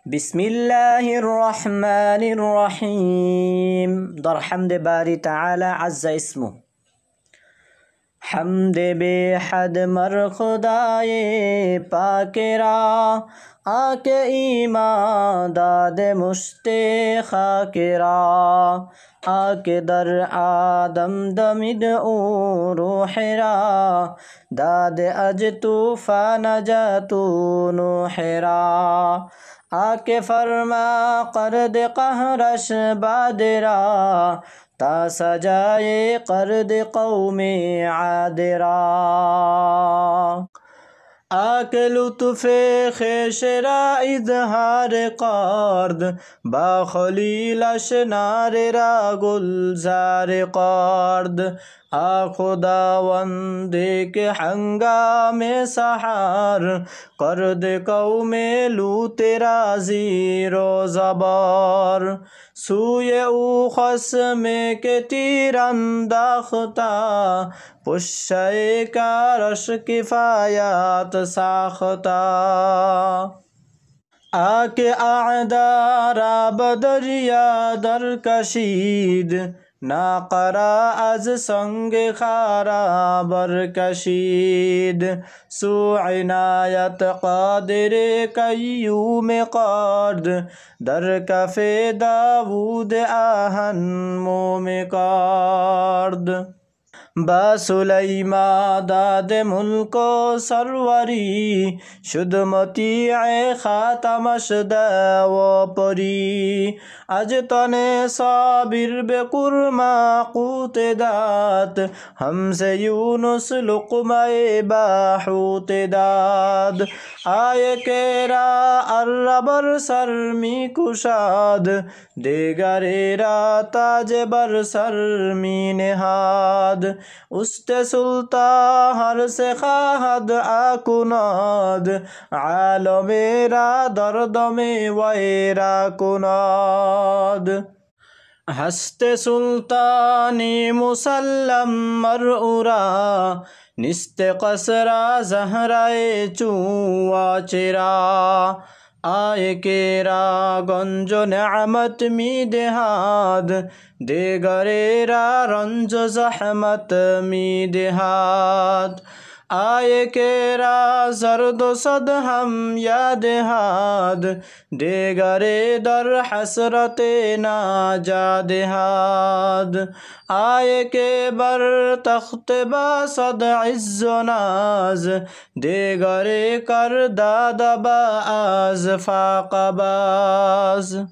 बिस्मिल्लाहिर्रहमानिर्रहीम। दर हम्द बारी ताला अज़्ज़ा इस्मु। हम्द बेहद मर खुदाए पाकेरा, आके ईमा दाद मुश्ते खाकेरा। आके दर आदम दमिद ओ रूहेरा, दाद अज तूफा नजातू नूहेरा। आके फरमा कर दे कहरश बादरा, ता सजाए कर दे कौमे आदरा। आके लुत्फ़े खेशरा इज़हार कर्द, बाखलीलश नारेरा गुलजार कर्द। आ खुदावंदे के हंगामे सहार, कर दे कौमे लू तेरा ज़ीरो ज़बर। सूये ऊ खस्मे के तीरंदाख्ता, पुश्शे का रश किफ़ायत साख्ता। आके आदारा बदरिया दर कशीद, ना करा अज संगे खारा बर कशीद। सुइनायत कादिर कय्यूम कर्द, दर कफ़े दाऊद आहन मोम कर्द। बासुलैमा दाद मुल्को सरवरी, शुद मतीए खातमश दावो परी। अज तने साबिर बेकुरमा कूत दात, हमसे यूनुस लुक़माए बाहूत दाद। आये केरा अर्रबर सरमी कुशाद, देगरेरा ताज बर सरमी नेहाद। उस्ते सुल्ता हर से खाहद आकुनाद, आलमेरा दर्द में वैरा कुनाद। हस्ते सुल्तानी मुसल्लम मरउरा, निस्ते कसरा जहराए चूआ चिरा। आये केरा गंजो नेअमत मी देहाद, देगरेरा रंजो जहमत मी देहाद। आये केरा जर्दो सद हम या देहाद, देगरे दर हसरते ना जा देहाद। आये के बर तख्त बासद इज़्ज़ो नाज, देगरे कर दादा बाज फाक़बाज।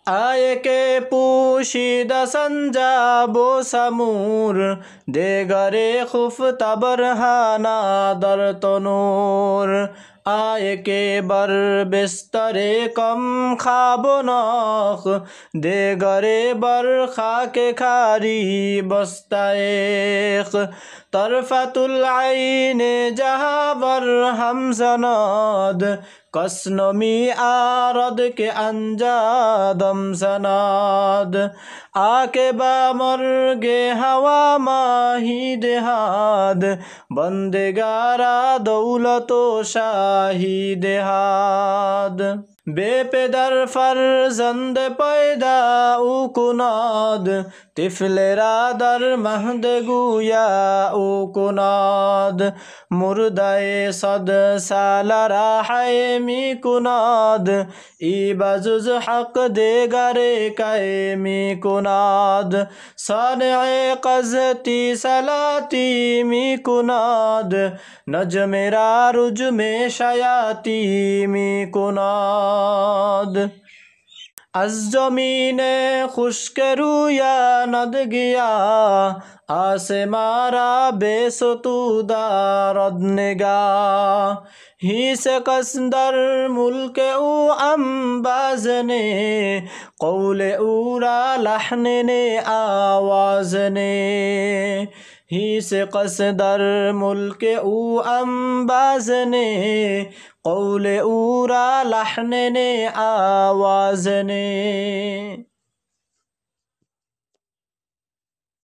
आये के पूशीदा संजाबो समूर, देगरे खुफ तबरहाना दर तनूर। आये के बर बिस्तरे कम खाबो नौख, देगरे बर खाके खारी बस्ताएख। तरफतुल आईने जहाँ बर हम सनाद, कसनमी आरद के अंजादम सनाद। आके बामर्गे हवा माही देहाद, बंदेगारा दौलतो शाही देहाद। बेपेदर फर्जंद पैदा उकुनाद, तिफलेरा दर महद गुया उकुनाद। मुर्दाए सद सालरा हाय मी कुनाद, इबाजुज हक देगरे काए मी कुनाद। साने कज़ती सलाती मी कुनाद, नजमेरा रुज में शयाती मी कुनाद। अज ज़मीने खुश्क रूया नद गया, आसे मारा बेसतूदा रद निगाह। ही से कसदर मुल्क ऊ अम्बाज ने, कौले ऊरा लहने ने आवाज ने। ही से कसदर मुल्क ऊ अम्बाज ने, कौले ऊरा लहने ने आवाज ने।